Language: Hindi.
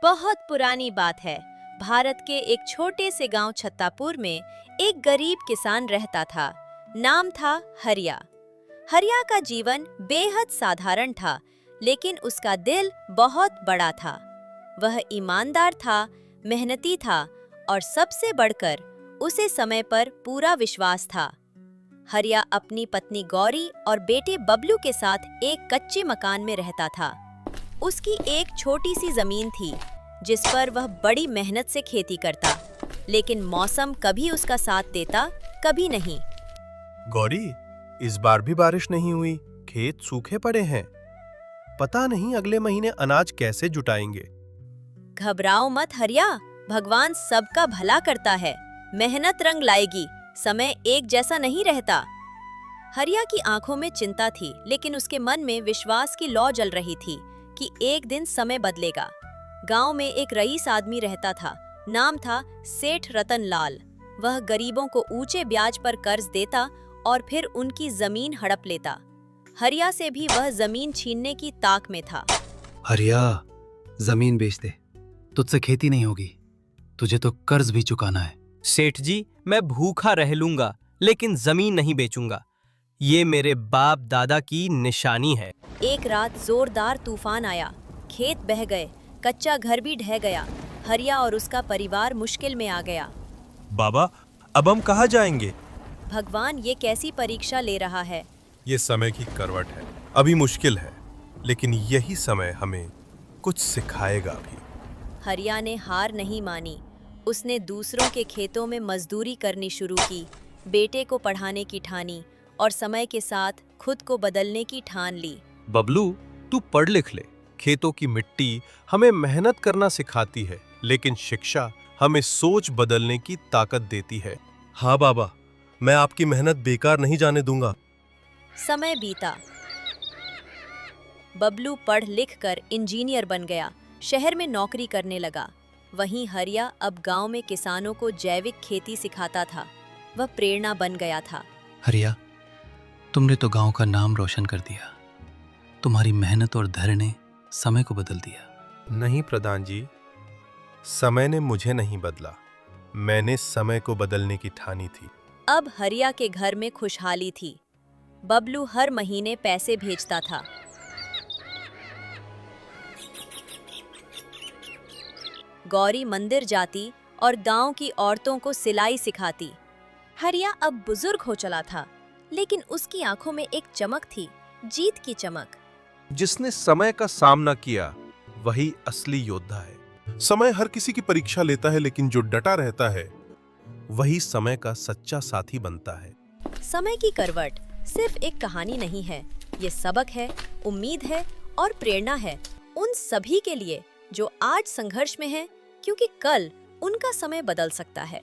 बहुत पुरानी बात है। भारत के एक छोटे से गांव छत्तापुर में एक गरीब किसान रहता था। नाम था हरिया। हरिया का जीवन बेहद साधारण था, लेकिन उसका दिल बहुत बड़ा था। वह ईमानदार था, मेहनती था और सबसे बढ़कर उसे समय पर पूरा विश्वास था। हरिया अपनी पत्नी गौरी और बेटे बबलू के साथ एक कच्चे मकान में रहता था। उसकी एक छोटी सी जमीन थी जिस पर वह बड़ी मेहनत से खेती करता, लेकिन मौसम कभी उसका साथ देता, कभी नहीं। गौरी, इस बार भी बारिश नहीं हुई, खेत सूखे पड़े हैं। पता नहीं अगले महीने अनाज कैसे जुटाएंगे। घबराओ मत हरिया, भगवान सबका भला करता है। मेहनत रंग लाएगी, समय एक जैसा नहीं रहता। हरिया की आंखों में चिंता थी, लेकिन उसके मन में विश्वास की लौ जल रही थी कि एक दिन समय बदलेगा। गांव में एक रईस आदमी रहता था। नाम था सेठ रतन लाल। वह गरीबों को ऊंचे ब्याज पर कर्ज देता और फिर उनकी जमीन हड़प लेता। हरिया से भी वह जमीन छीनने की ताक में था। हरिया, जमीन बेच दे, तुझसे खेती नहीं होगी, तुझे तो कर्ज भी चुकाना है। सेठ जी, मैं भूखा रह लूंगा, लेकिन जमीन नहीं बेचूंगा। ये मेरे बाप दादा की निशानी है। एक रात जोरदार तूफान आया, खेत बह गए, कच्चा घर भी ढह गया। हरिया और उसका परिवार मुश्किल में आ गया। बाबा, अब हम कहाँ जाएंगे? भगवान ये कैसी परीक्षा ले रहा है। ये समय की करवट है। अभी मुश्किल है, लेकिन यही समय हमें कुछ सिखाएगा भी। हरिया ने हार नहीं मानी। उसने दूसरों के खेतों में मजदूरी करनी शुरू की, बेटे को पढ़ाने की ठानी और समय के साथ खुद को बदलने की ठान ली। बबलू, तू पढ़ लिख ले। खेतों की मिट्टी हमें मेहनत करना सिखाती है, लेकिन शिक्षा हमें सोच बदलने की ताकत देती है। हाँ बाबा, मैं आपकी मेहनत बेकार नहीं जाने दूंगा। समय बीता। बबलू पढ़ लिख कर इंजीनियर बन गया, शहर में नौकरी करने लगा। वहीं हरिया अब गांव में किसानों को जैविक खेती सिखाता था। वह प्रेरणा बन गया था। हरिया, तुमने तो गांव का नाम रोशन कर दिया। तुम्हारी मेहनत और धैर्य ने समय को बदल दिया। नहीं प्रधान जी, समय ने मुझे नहीं बदला, मैंने समय को बदलने की ठानी थी। अब हरिया के घर में खुशहाली थी। बबलू हर महीने पैसे भेजता था। गौरी मंदिर जाती और गांव की औरतों को सिलाई सिखाती। हरिया अब बुजुर्ग हो चला था, लेकिन उसकी आंखों में एक चमक थी, जीत की चमक। जिसने समय का सामना किया वही असली योद्धा है। समय हर किसी की परीक्षा लेता है, लेकिन जो डटा रहता है वही समय का सच्चा साथी बनता है। समय की करवट सिर्फ एक कहानी नहीं है, ये सबक है, उम्मीद है और प्रेरणा है उन सभी के लिए जो आज संघर्ष में हैं, क्योंकि कल उनका समय बदल सकता है।